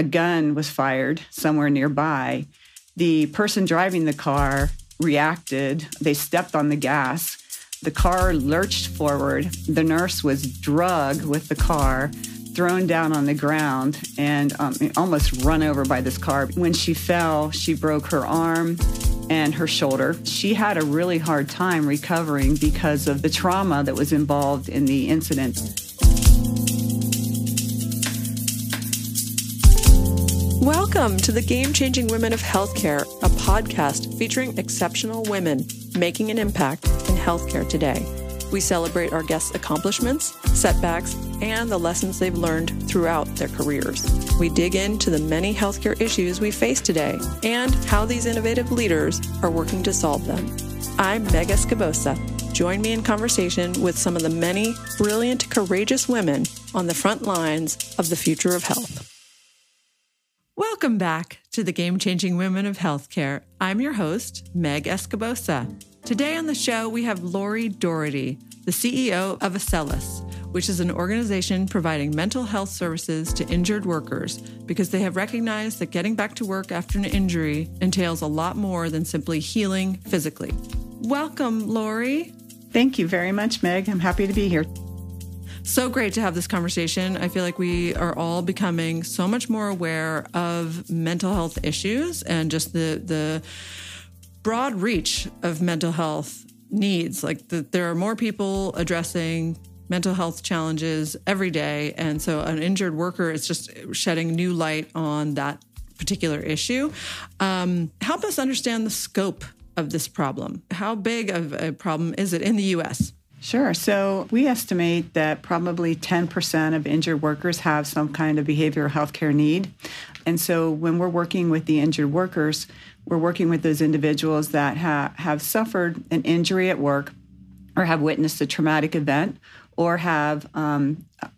a gun was fired somewhere nearby. The person driving the car reacted. They stepped on the gas. The car lurched forward. The nurse was drugged with the car, thrown down on the ground, and almost run over by this car. When she fell, she broke her arm and her shoulder. She had a really hard time recovering because of the trauma that was involved in the incident. Welcome to the Game-Changing Women of Healthcare, a podcast featuring exceptional women making an impact in healthcare today. We celebrate our guests' accomplishments, setbacks, and the lessons they've learned throughout their careers. We dig into the many healthcare issues we face today and how these innovative leaders are working to solve them. I'm Meg Escobosa. Join me in conversation with some of the many brilliant, courageous women on the front lines of the future of health. Welcome back to the Game-Changing Women of Healthcare. I'm your host, Meg Escobosa. Today on the show, we have Lori Daugherty, the CEO of Ascellus, which is an organization providing mental health services to injured workers because they have recognized that getting back to work after an injury entails a lot more than simply healing physically. Welcome, Lori. Thank you very much, Meg. I'm happy to be here. So great to have this conversation. I feel like we are all becoming so much more aware of mental health issues and just the broad reach of mental health needs. Like there are more people addressing mental health challenges every day. And so an injured worker is just shedding new light on that particular issue. Help us understand the scope of this problem. How big of a problem is it in the U.S.? Sure. So we estimate that probably 10% of injured workers have some kind of behavioral health care need. And so when we're working with the injured workers, we're working with those individuals that have suffered an injury at work or have witnessed a traumatic event or have,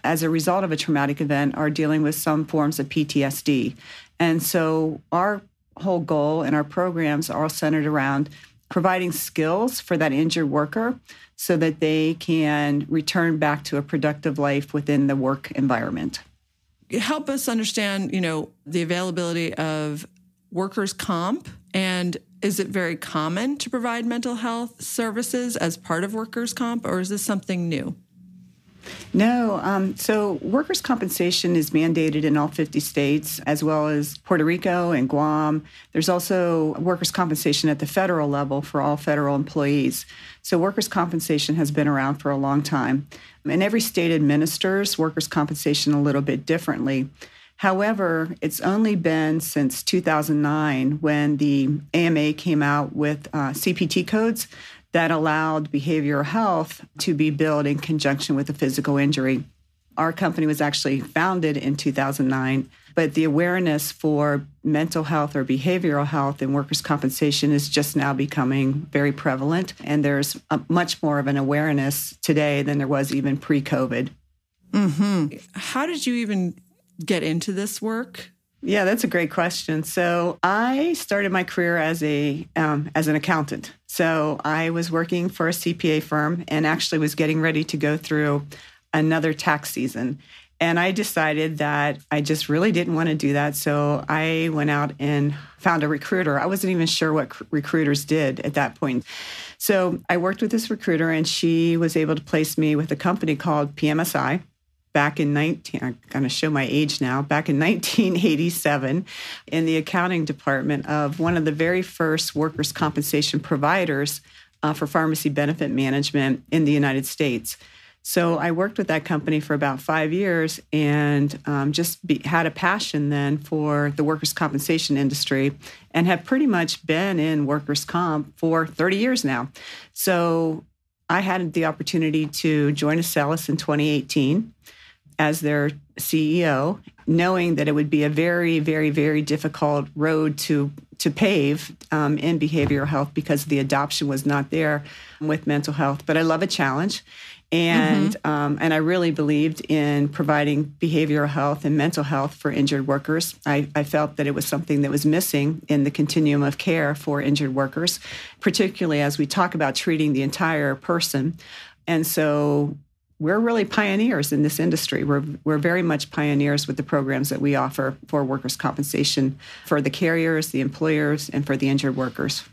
as a result of a traumatic event, are dealing with some forms of PTSD. And so our whole goal and our programs are all centered around providing skills for that injured worker so that they can return back to a productive life within the work environment. Help us understand, the availability of workers' comp, and is it very common to provide mental health services as part of workers' comp, or is this something new? No. So workers' compensation is mandated in all 50 states, as well as Puerto Rico and Guam. There's also workers' compensation at the federal level for all federal employees. So workers' compensation has been around for a long time. And every state administers workers' compensation a little bit differently. However, it's only been since 2009 when the AMA came out with CPT codes that allowed behavioral health to be billed in conjunction with a physical injury. Our company was actually founded in 2009, but the awareness for mental health or behavioral health in workers' compensation is just now becoming very prevalent, and there's much more of an awareness today than there was even pre-COVID. Mm-hmm. How did you even get into this work? Yeah, that's a great question. So I started my career as an accountant. So I was working for a CPA firm and actually was getting ready to go through another tax season. And I decided that I just really didn't want to do that. So I went out and found a recruiter. I wasn't even sure what recruiters did at that point. So I worked with this recruiter, and she was able to place me with a company called PMSI. Back in I'm going to show my age now, back in 1987 in the accounting department of one of the very first workers' compensation providers for pharmacy benefit management in the United States. So I worked with that company for about 5 years and had a passion then for the workers' compensation industry and have pretty much been in workers' comp for 30 years now. So I had the opportunity to join Ascellus in 2018. As their CEO, knowing that it would be a very, very, very difficult road to pave in behavioral health because the adoption was not there with mental health. But I love a challenge. And I really believed in providing behavioral health and mental health for injured workers. I felt that it was something that was missing in the continuum of care for injured workers, particularly as we talk about treating the entire person. And so we're really pioneers in this industry. We're very much pioneers with the programs that we offer for workers' compensation for the carriers, the employers, and for the injured workers.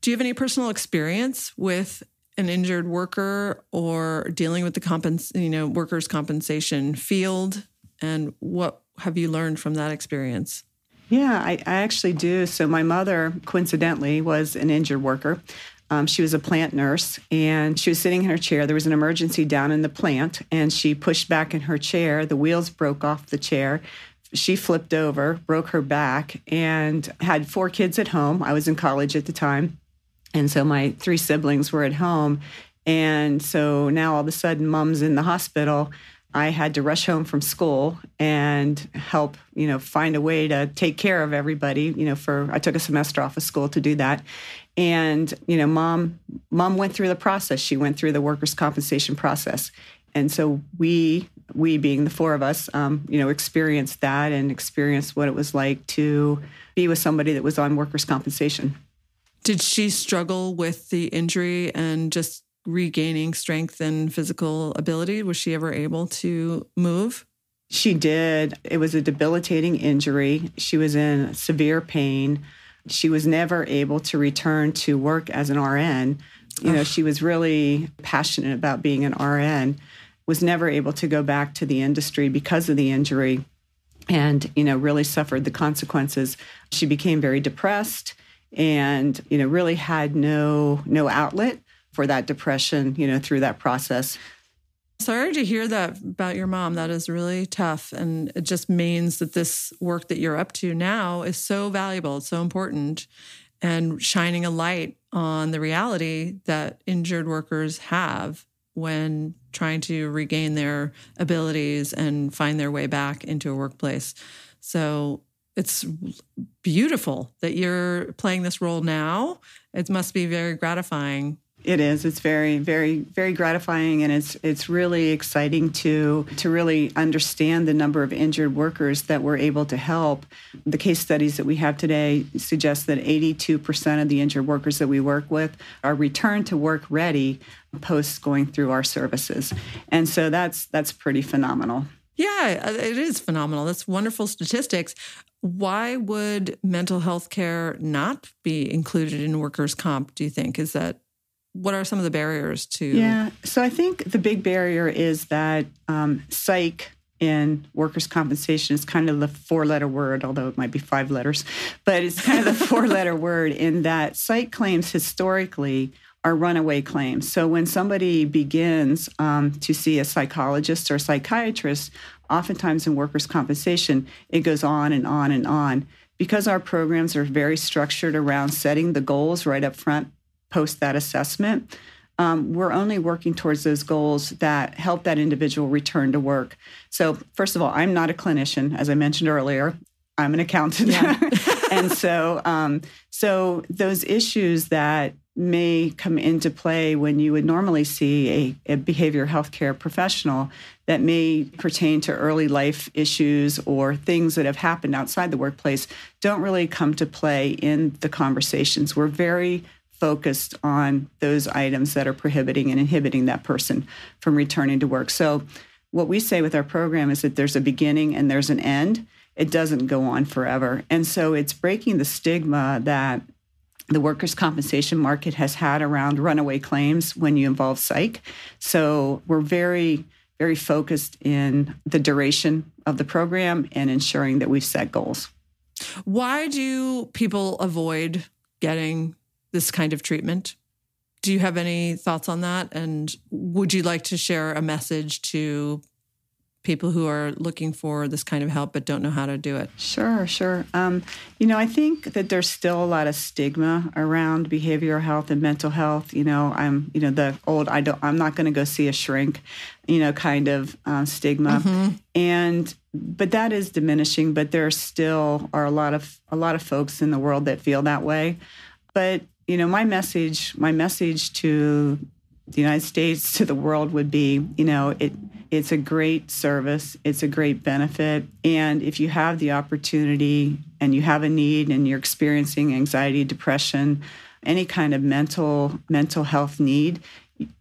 Do you have any personal experience with an injured worker or dealing with the workers' compensation field? And what have you learned from that experience? Yeah, I actually do. So my mother, coincidentally, was an injured worker. She was a plant nurse, and she was sitting in her chair. There was an emergency down in the plant, and she pushed back in her chair. The wheels broke off the chair. She flipped over, broke her back, and had 4 kids at home. I was in college at the time, and so my 3 siblings were at home. And so now all of a sudden, Mom's in the hospital. I had to rush home from school and help, find a way to take care of everybody, I took a semester off of school to do that. And, mom went through the process. She went through the workers' compensation process. And so we being the 4 of us, experienced that and experienced what it was like to be with somebody that was on workers' compensation. Did she struggle with the injury and just regaining strength and physical ability? Was she ever able to move? She did. It was a debilitating injury. She was in severe pain. She was never able to return to work as an RN. She was really passionate about being an RN, was never able to go back to the industry because of the injury and, really suffered the consequences. She became very depressed and, really had no outlet for that depression, through that process. Sorry to hear that about your mom. That is really tough. And it just means that this work that you're up to now is so valuable. It's so important and shining a light on the reality that injured workers have when trying to regain their abilities and find their way back into a workplace. So it's beautiful that you're playing this role now. It must be very gratifying. It is. It's very, very, very gratifying, and it's really exciting to really understand the number of injured workers that we're able to help. The case studies that we have today suggest that 82% of the injured workers that we work with are return to work ready post going through our services, and so that's pretty phenomenal. Yeah, it is phenomenal. That's wonderful statistics. Why would mental health care not be included in workers' comp, do you think? What are some of the barriers to? Yeah, so I think the big barrier is that psych in workers' compensation is kind of the 4-letter word, although it might be 5 letters, but it's kind of the 4-letter word in that psych claims historically are runaway claims. So when somebody begins to see a psychologist or a psychiatrist, oftentimes in workers' compensation, it goes on and on and on. Because our programs are very structured around setting the goals right up front, post that assessment, we're only working towards those goals that help that individual return to work. So first of all, I'm not a clinician, as I mentioned earlier. I'm an accountant. Yeah. And so those issues that may come into play when you would normally see a behavioral health care professional that may pertain to early life issues or things that have happened outside the workplace don't really come to play in the conversations. We're very focused on those items that are prohibiting and inhibiting that person from returning to work. So what we say with our program is that there's a beginning and there's an end. It doesn't go on forever. And so it's breaking the stigma that the workers' compensation market has had around runaway claims when you involve psych. So we're very, very focused in the duration of the program and ensuring that we've set goals. Why do people avoid getting this kind of treatment? Do you have any thoughts on that? And would you like to share a message to people who are looking for this kind of help but don't know how to do it? Sure. I think that there's still a lot of stigma around behavioral health and mental health. I'm not going to go see a shrink, kind of stigma. Mm-hmm. But that is diminishing, but there still are a lot of folks in the world that feel that way. But, my message to the United States, to the world would be, it's a great service. It's a great benefit. And if you have the opportunity and you have a need and you're experiencing anxiety, depression, any kind of mental health need,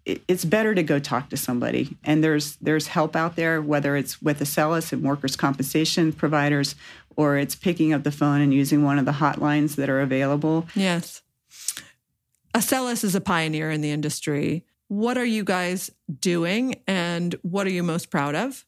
it's better to go talk to somebody. And there's help out there, whether it's with Ascellus and workers' compensation providers, or it's picking up the phone and using one of the hotlines that are available. Yes. Ascellus is a pioneer in the industry. What are you guys doing, and what are you most proud of?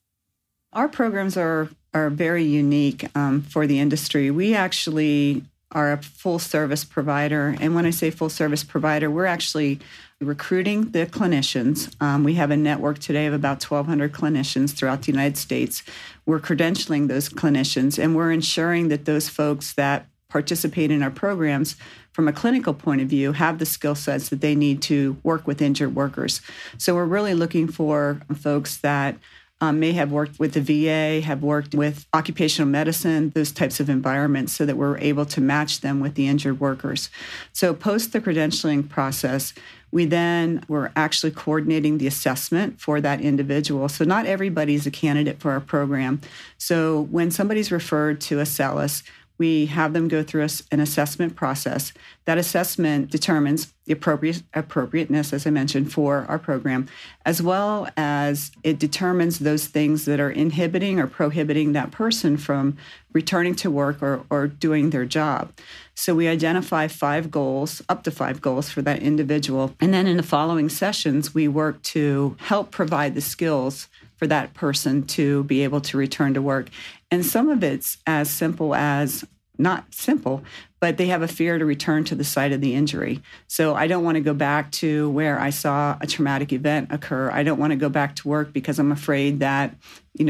Our programs are very unique for the industry. We actually are a full-service provider. And when I say full-service provider, we're actually recruiting the clinicians. We have a network today of about 1,200 clinicians throughout the United States. We're credentialing those clinicians, and we're ensuring that those folks that participate in our programs from a clinical point of view have the skill sets that they need to work with injured workers. So we're really looking for folks that may have worked with the VA, have worked with occupational medicine, those types of environments, so that we're able to match them with the injured workers. So post the credentialing process, we're actually coordinating the assessment for that individual. So not everybody's a candidate for our program. So when somebody's referred to Ascellus, we have them go through an assessment process. That assessment determines the appropriateness, as I mentioned, for our program, as well as it determines those things that are inhibiting or prohibiting that person from returning to work or doing their job. So we identify up to five goals for that individual. And then in the following sessions, we work to help provide the skills for that person to be able to return to work. And some of it's as simple as, not simple, but they have a fear to return to the site of the injury. So I don't want to go back to where I saw a traumatic event occur. I don't want to go back to work because I'm afraid that,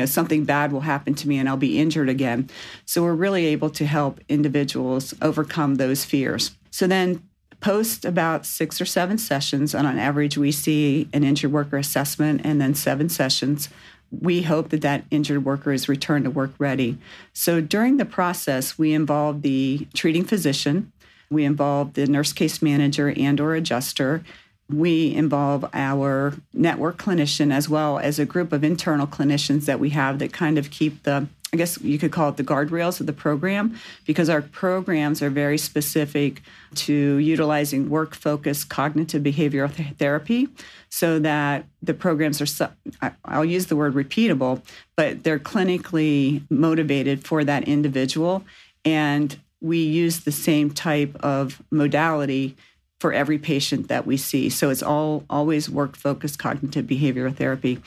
something bad will happen to me and I'll be injured again. So we're really able to help individuals overcome those fears. So then post about 6 or 7 sessions, and on average, we see an injured worker assessment and then 7 sessions. We hope that injured worker is returned to work ready. So during the process, we involve the treating physician, we involve the nurse case manager and or adjuster, we involve our network clinician, as well as a group of internal clinicians that we have that kind of keep I guess you could call it the guardrails of the program, because our programs are very specific to utilizing work-focused cognitive behavioral therapy, so that the programs are, I'll use the word repeatable, but they're clinically motivated for that individual. And we use the same type of modality for every patient that we see. So it's always work-focused cognitive behavioral therapy.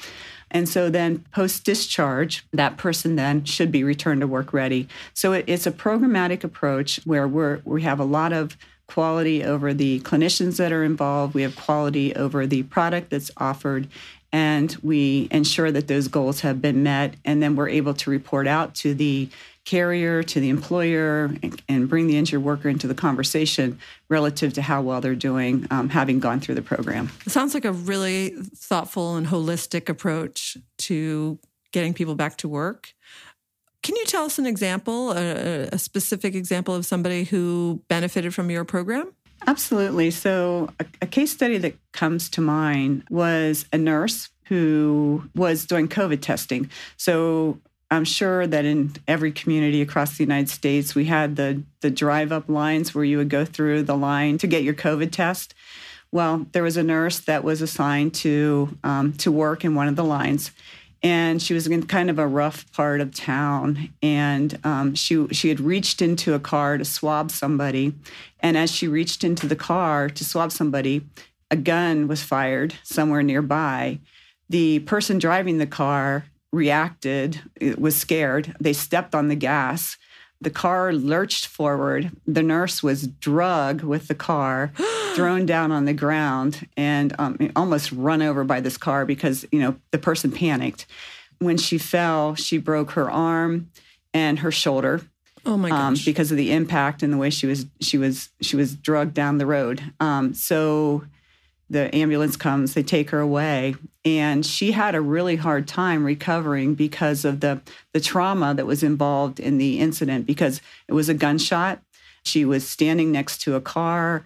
And so then post-discharge, that person then should be returned to work ready. So it's a programmatic approach where we have a lot of quality over the clinicians that are involved. We have quality over the product that's offered, and we ensure that those goals have been met. And then we're able to report out to the carrier, to the employer, and bring the injured worker into the conversation relative to how well they're doing, having gone through the program. It sounds like a really thoughtful and holistic approach to getting people back to work. Can you tell us an example, a specific example of somebody who benefited from your program? Absolutely. So a case study that comes to mind was a nurse who was doing COVID testing. So I'm sure that in every community across the United States, we had the drive-up lines where you would go through the line to get your COVID test. Well, there was a nurse that was assigned to work in one of the lines, and she was in kind of a rough part of town. And she had reached into a car to swab somebody, and as she reached into the car to swab somebody, a gun was fired somewhere nearby. The person driving the car reacted, was scared. They stepped on the gas. The car lurched forward. The nurse was drugged with the car, thrown down on the ground, and almost run over by this car because, the person panicked. When she fell, she broke her arm and her shoulder. Oh my gosh! Because of the impact and the way she was drugged down the road. So the ambulance comes, they take her away, and she had a really hard time recovering because of the trauma that was involved in the incident, because it was a gunshot. She was standing next to a car.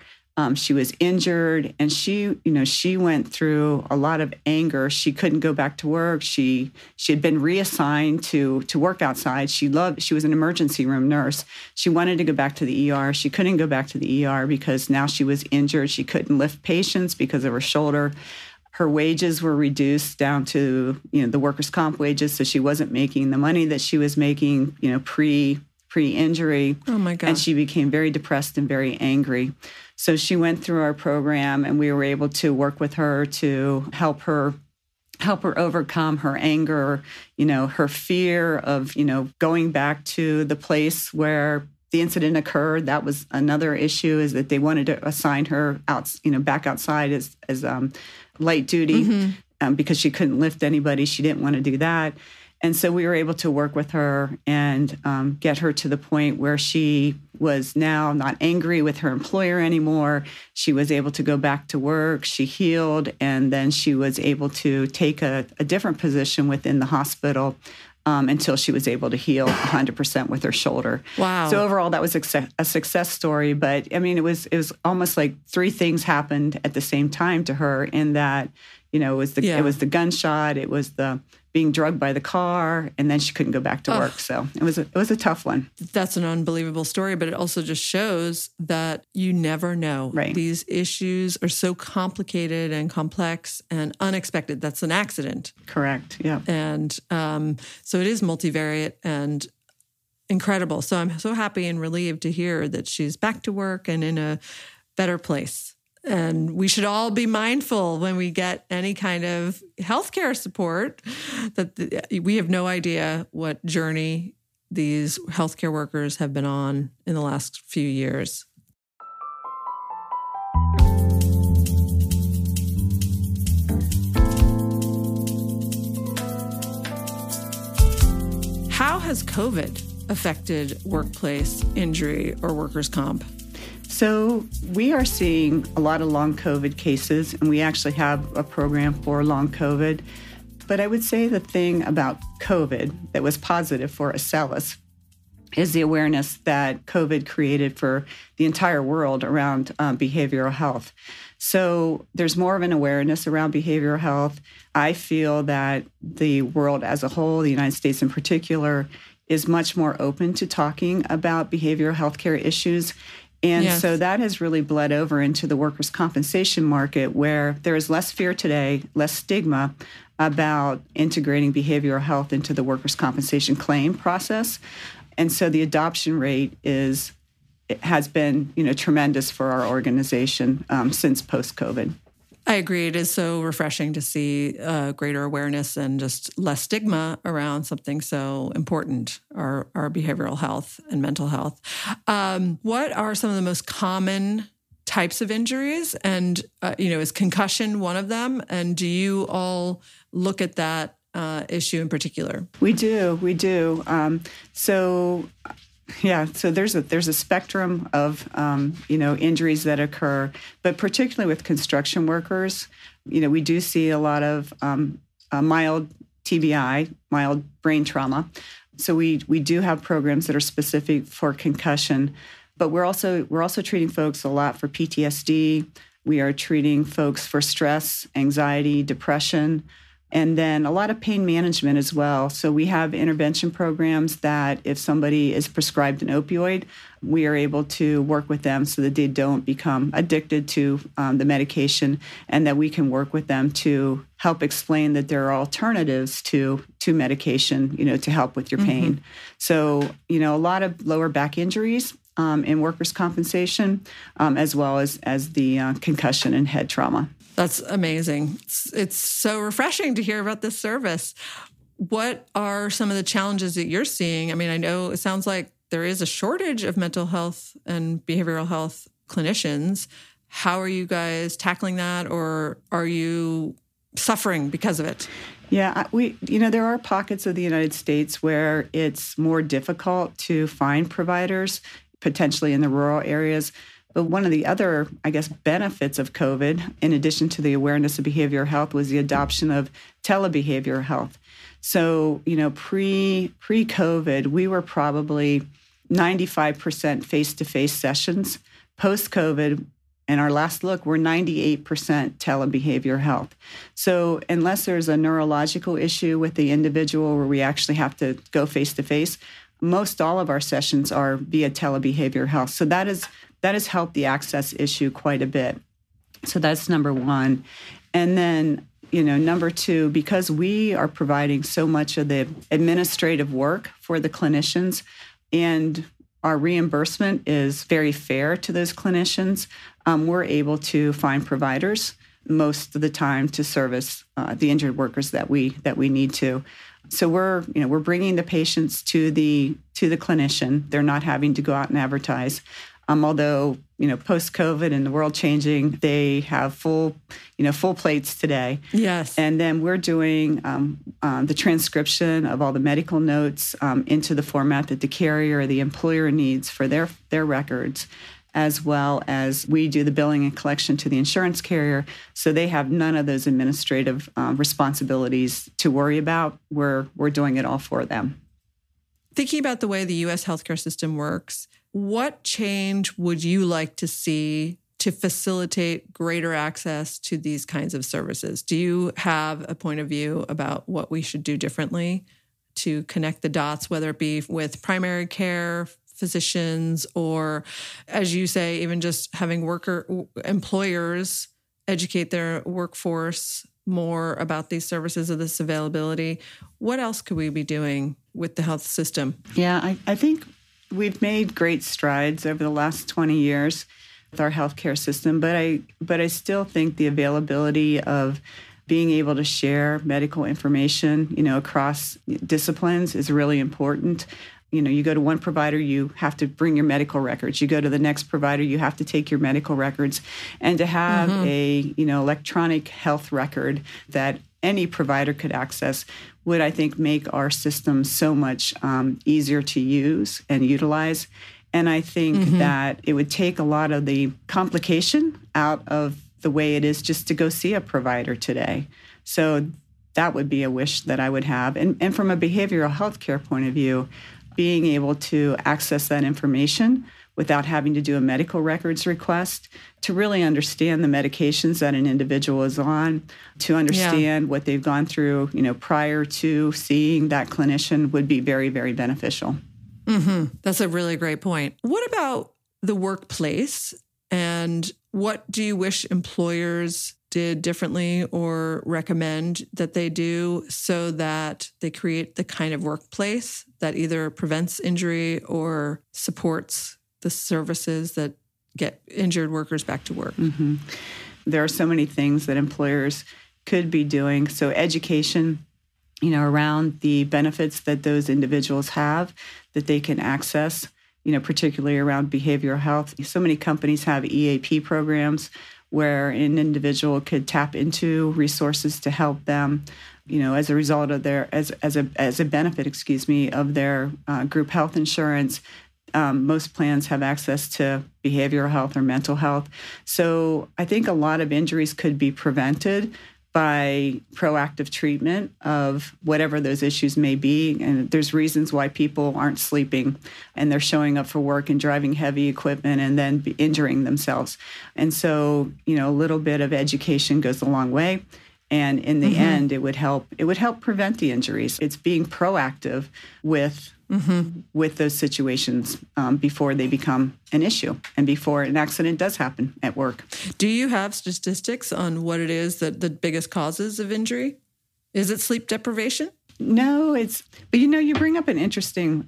She was injured, and she went through a lot of anger. She couldn't go back to work. She had been reassigned to work outside. She was an emergency room nurse. She wanted to go back to the ER. She couldn't go back to the ER because now she was injured. She couldn't lift patients because of her shoulder. Her wages were reduced down to, the workers' comp wages. So she wasn't making the money that she was making, pre-injury. Oh my gosh. And she became very depressed and very angry. So she went through our program, and we were able to work with her to help her overcome her anger, her fear of, going back to the place where the incident occurred. That was another issue, is that they wanted to assign her out, back outside as light duty because she couldn't lift anybody. She didn't want to do that. And so we were able to work with her and get her to the point where she was now not angry with her employer anymore. She was able to go back to work. She healed, and then she was able to take a different position within the hospital until she was able to heal 100% with her shoulder. Wow. So overall, that was a success story. But I mean, it was almost like three things happened at the same time to her, in that, it was the gunshot, it was the being drugged by the car, and then she couldn't go back to work. So it was a tough one. That's an unbelievable story, but it also just shows that you never know. Right. These issues are so complicated and complex and unexpected. That's an accident. Correct. Yeah. And so it is multivariate and incredible. So I'm so happy and relieved to hear that she's back to work and in a better place. And we should all be mindful when we get any kind of healthcare support that we have no idea what journey these healthcare workers have been on in the last few years. How has COVID affected workplace injury or workers' comp? So we are seeing a lot of long COVID cases, and we actually have a program for long COVID. But I would say the thing about COVID that was positive for Ascellus is the awareness that COVID created for the entire world around behavioral health. So there's more of an awareness around behavioral health. I feel that the world as a whole, the United States in particular, is much more open to talking about behavioral health care issues. And so that has really bled over into the workers' compensation market, where there is less fear today, less stigma about integrating behavioral health into the workers' compensation claim process. And so the adoption rate has been, tremendous for our organization since post-COVID. I agree. It is so refreshing to see greater awareness and just less stigma around something so important, our behavioral health and mental health. What are some of the most common types of injuries? And, is concussion one of them? And do you all look at that issue in particular? We do. So there's a spectrum of injuries that occur, but particularly with construction workers, we do see a lot of mild TBI, mild brain trauma. So we do have programs that are specific for concussion, but we're also treating folks a lot for PTSD. We are treating folks for stress, anxiety, depression, and then a lot of pain management as well. So we have intervention programs that if somebody is prescribed an opioid, we are able to work with them so that they don't become addicted to the medication, and that we can work with them to help explain that there are alternatives to medication, to help with your pain. Mm-hmm. So, a lot of lower back injuries in workers' compensation, as well as the concussion and head trauma. That's amazing. It's so refreshing to hear about this service. What are some of the challenges that you're seeing? I mean, I know it sounds like there is a shortage of mental health and behavioral health clinicians. How are you guys tackling that, or are you suffering because of it? Yeah, there are pockets of the United States where it's more difficult to find providers, potentially in the rural areas. But one of the other, benefits of COVID, in addition to the awareness of behavioral health, was the adoption of telebehavioral health. So, pre-COVID, we were probably 95% face-to-face sessions. Post-COVID, and our last look, we're 98% telebehavioral health. So unless there's a neurological issue with the individual where we actually have to go face-to-face, most all of our sessions are via telebehavioral health. So that has helped the access issue quite a bit. So that's number one. And then, number two, because we are providing so much of the administrative work for the clinicians, and our reimbursement is very fair to those clinicians, we're able to find providers most of the time to service the injured workers that we need to. So we're bringing the patients to the clinician. They're not having to go out and advertise. Although, post-COVID and the world changing, they have full plates today. Yes. And then we're doing the transcription of all the medical notes into the format that the carrier or the employer needs for their records, as well as we do the billing and collection to the insurance carrier. So they have none of those administrative responsibilities to worry about. We're doing it all for them. Thinking about the way the U.S. healthcare system works, what change would you like to see to facilitate greater access to these kinds of services? Do you have a point of view about what we should do differently to connect the dots, whether it be with primary care physicians or, as you say, even just having employers educate their workforce more about these services or this availability? What else could we be doing with the health system? Yeah, I think we've made great strides over the last 20 years with our healthcare system, but I still think the availability of being able to share medical information, across disciplines is really important. You go to one provider, you have to bring your medical records. You go to the next provider, you have to take your medical records. And to have a, electronic health record that any provider could access would, I think, make our system so much easier to use and utilize. And I think that it would take a lot of the complication out of the way it is just to go see a provider today. So that would be a wish that I would have. And from a behavioral health care point of view, being able to access that information without having to do a medical records request, to really understand the medications that an individual is on, to understand what they've gone through, prior to seeing that clinician would be very, very beneficial. That's a really great point. What about the workplace, and what do you wish employers did differently or recommend that they do so that they create the kind of workplace that either prevents injury or supports the services that get injured workers back to work? There are so many things that employers could be doing. So education, around the benefits that those individuals have that they can access, particularly around behavioral health. So many companies have EAP programs where an individual could tap into resources to help them, as a result of their, as a benefit, of their group health insurance. Most plans have access to behavioral health or mental health. So I think a lot of injuries could be prevented by proactive treatment of whatever those issues may be. And there's reasons why people aren't sleeping and they're showing up for work and driving heavy equipment and then injuring themselves. And so, a little bit of education goes a long way. And in the end, it would help prevent the injuries. It's being proactive with those situations before they become an issue and before an accident does happen at work. Do you have statistics on what it is that the biggest causes of injury? Is it sleep deprivation? No, but you bring up an interesting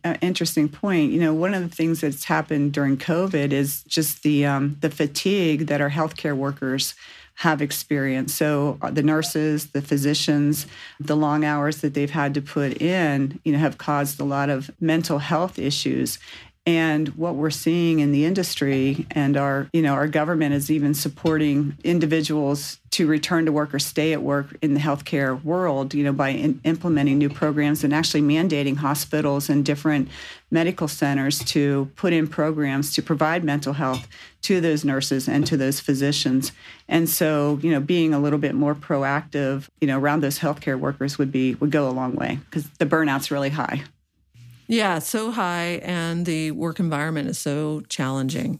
point. One of the things that's happened during COVID is just the fatigue that our healthcare workers have experienced. So the nurses, the physicians, the long hours that they've had to put in, have caused a lot of mental health issues. And what we're seeing in the industry and our government is even supporting individuals to return to work or stay at work in the healthcare world, by implementing new programs and actually mandating hospitals and different medical centers to put in programs to provide mental health to those nurses and to those physicians. And so, being a little bit more proactive, around those healthcare workers would go a long way because the burnout's really high. Yeah, so high, and the work environment is so challenging.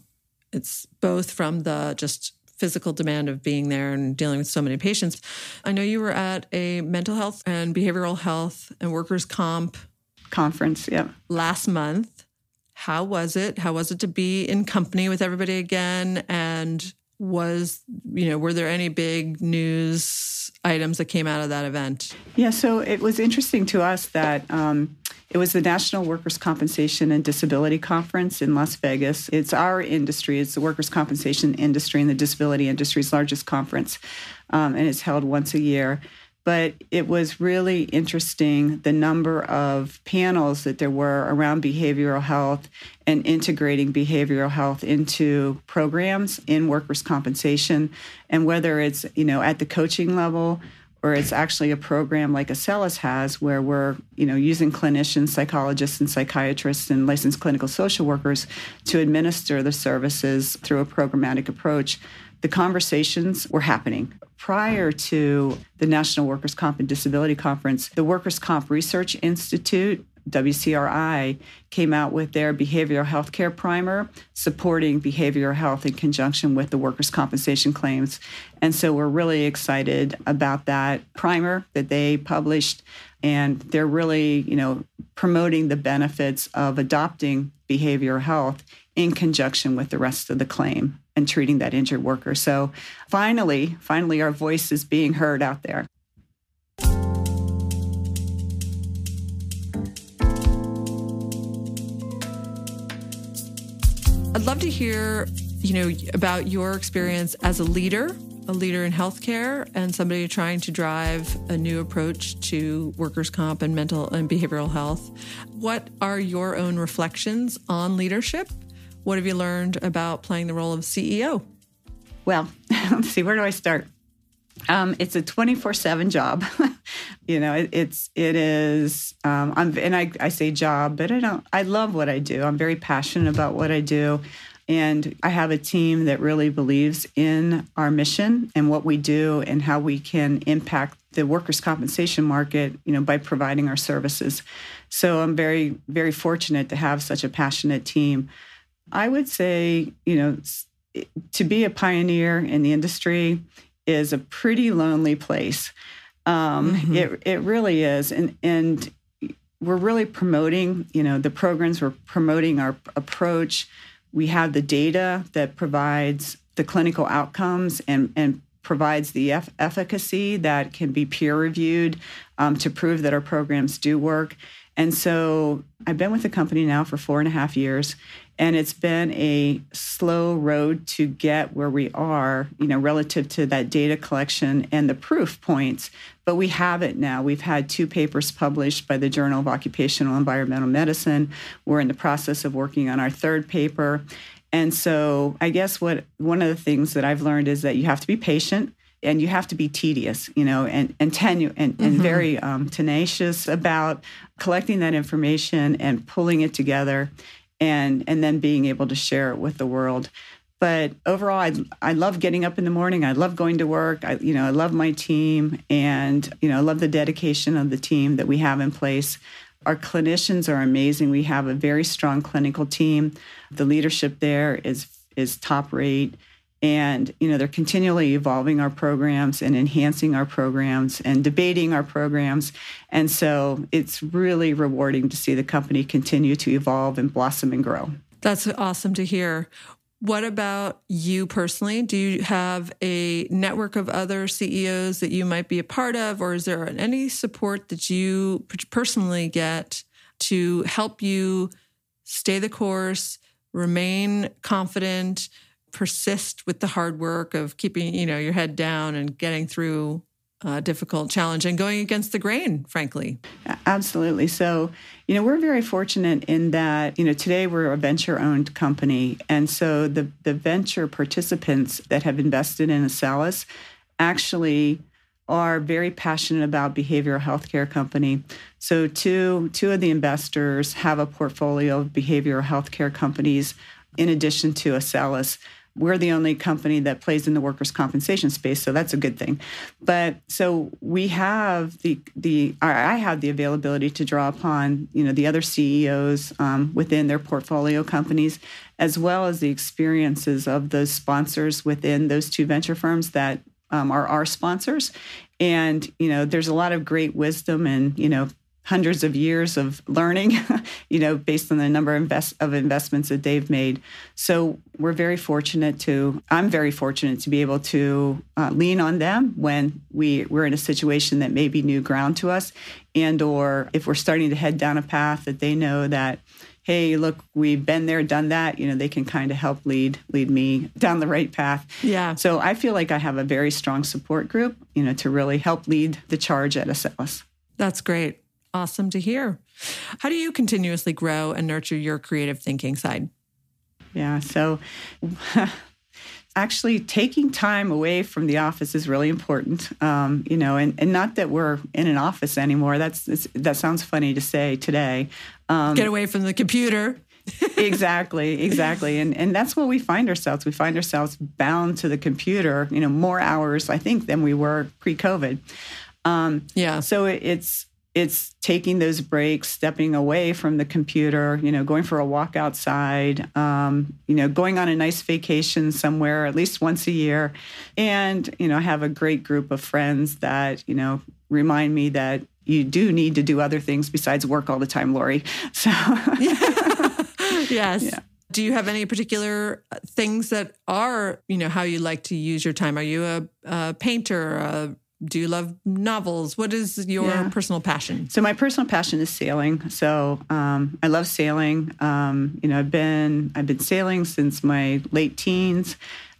It's both from the just physical demand of being there and dealing with so many patients. I know you were at a mental health and behavioral health and workers' comp conference, last month. How was it? How was it to be in company with everybody again? And were there any big news items that came out of that event? Yeah, so it was interesting to us that it was the National Workers' Compensation and Disability Conference in Las Vegas. It's our industry. It's the workers' compensation industry and the disability industry's largest conference, and it's held once a year. But it was really interesting, the number of panels that there were around behavioral health and integrating behavioral health into programs in workers' compensation. And whether it's, at the coaching level or it's actually a program like Ascellus has where we're, using clinicians, psychologists, and psychiatrists and licensed clinical social workers to administer the services through a programmatic approach. The conversations were happening. Prior to the National Workers' Comp and Disability Conference, the Workers' Comp Research Institute, WCRI, came out with their behavioral health care primer supporting behavioral health in conjunction with the workers' compensation claims. And so we're really excited about that primer that they published. And they're really, promoting the benefits of adopting behavioral health in conjunction with the rest of the claim and treating that injured worker. So finally, our voice is being heard out there. I'd love to hear, about your experience as a leader in healthcare and somebody trying to drive a new approach to workers' comp and mental and behavioral health. What are your own reflections on leadership? What have you learned about playing the role of CEO? Well, let's see, where do I start? It's a 24/7 job. It is. I say job, but I love what I do. I'm very passionate about what I do. And I have a team that really believes in our mission and what we do and how we can impact the workers' compensation market, by providing our services. So I'm very, very fortunate to have such a passionate team. I would say, to be a pioneer in the industry is a pretty lonely place. It really is. And we're really promoting, the programs, we're promoting our approach. We have the data that provides the clinical outcomes and provides the efficacy that can be peer-reviewed to prove that our programs do work. And so I've been with the company now for 4.5 years, and it's been a slow road to get where we are, relative to that data collection and the proof points. But we have it now. We've had 2 papers published by the Journal of Occupational Environmental Medicine. We're in the process of working on our 3rd paper. And so I guess one of the things that I've learned is that you have to be patient. And you have to be tedious, and very tenacious about collecting that information and pulling it together, and then being able to share it with the world. But overall, I love getting up in the morning. I love going to work. I love my team, and I love the dedication of the team that we have in place. Our clinicians are amazing. We have a very strong clinical team. The leadership there is top rate. And, they're continually evolving our programs and enhancing our programs and debating our programs. And so it's really rewarding to see the company continue to evolve and blossom and grow. That's awesome to hear. What about you personally? Do you have a network of other CEOs that you might be a part of, or is there any support that you personally get to help you stay the course, remain confident, persist with the hard work of keeping, your head down and getting through a difficult challenge and going against the grain, frankly? Absolutely. So, we're very fortunate in that, today we're a venture-owned company. And so the venture participants that have invested in Ascellus actually are very passionate about behavioral healthcare company. So two of the investors have a portfolio of behavioral healthcare companies in addition to Ascellus. We're the only company that plays in the workers' compensation space, so that's a good thing. But so we have I have the availability to draw upon, the other CEOs within their portfolio companies, as well as the experiences of those sponsors within those 2 venture firms that are our sponsors. And, there's a lot of great wisdom and, hundreds of years of learning, based on the number of investments that they've made. So I'm very fortunate to be able to lean on them when we're in a situation that may be new ground to us, and or if we're starting to head down a path that they know that, hey, look, we've been there, done that, they can kind of help lead me down the right path. Yeah. So I feel like I have a very strong support group, to really help lead the charge at Ascellus. That's great. Awesome to hear. How do you continuously grow and nurture your creative thinking side? Yeah, so actually taking time away from the office is really important, and not that we're in an office anymore. That sounds funny to say today. Get away from the computer. Exactly. And that's where we find ourselves. We find ourselves bound to the computer, more hours, I think, than we were pre-COVID. So it's taking those breaks, stepping away from the computer, going for a walk outside, going on a nice vacation somewhere at least once a year. And, I have a great group of friends that, remind me that you do need to do other things besides work all the time, Lori. So Yes. Yeah. Do you have any particular things that are, how you like to use your time? Are you a painter, do you love novels? What is your personal passion? So my personal passion is sailing. So I love sailing. I've been sailing since my late teens.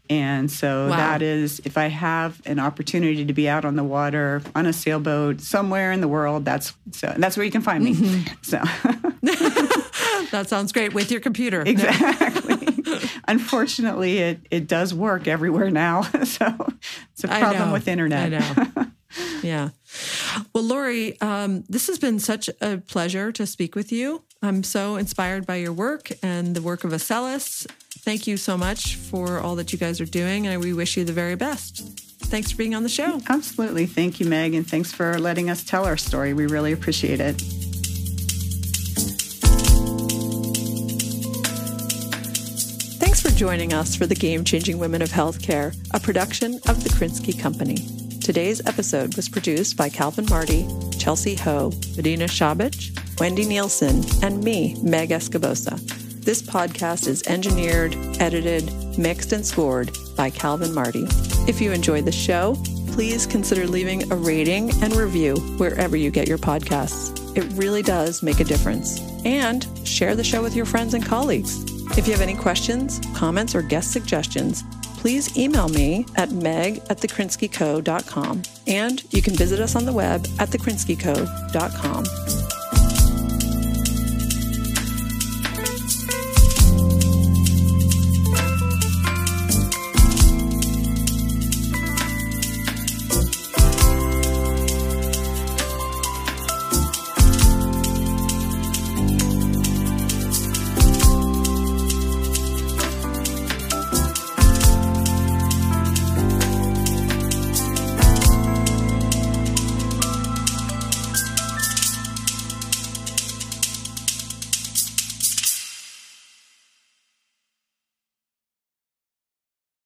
And so that is, if I have an opportunity to be out on the water on a sailboat somewhere in the world, that's where you can find me. Mm-hmm. So that sounds great with your computer. Exactly. Unfortunately, it does work everywhere now. So it's a problem with internet. I know. Yeah. Well, Lori, this has been such a pleasure to speak with you. I'm so inspired by your work and the work of Ascellus. Thank you so much for all that you guys are doing, and we wish you the very best. Thanks for being on the show. Absolutely. Thank you, Meg, and thanks for letting us tell our story. We really appreciate it. Thanks for joining us for the Game-Changing Women of Healthcare, a production of the Krinsky Company. Today's episode was produced by Calvin Marty, Chelsea Ho, Medina Shabich, Wendy Nielsen, and me, Meg Escobosa. This podcast is engineered, edited, mixed, and scored by Calvin Marty. If you enjoyed the show, please consider leaving a rating and review wherever you get your podcasts. It really does make a difference. And share the show with your friends and colleagues. If you have any questions, comments, or guest suggestions, please email me at meg@thekrinskyco.com. And you can visit us on the web at thekrinskyco.com.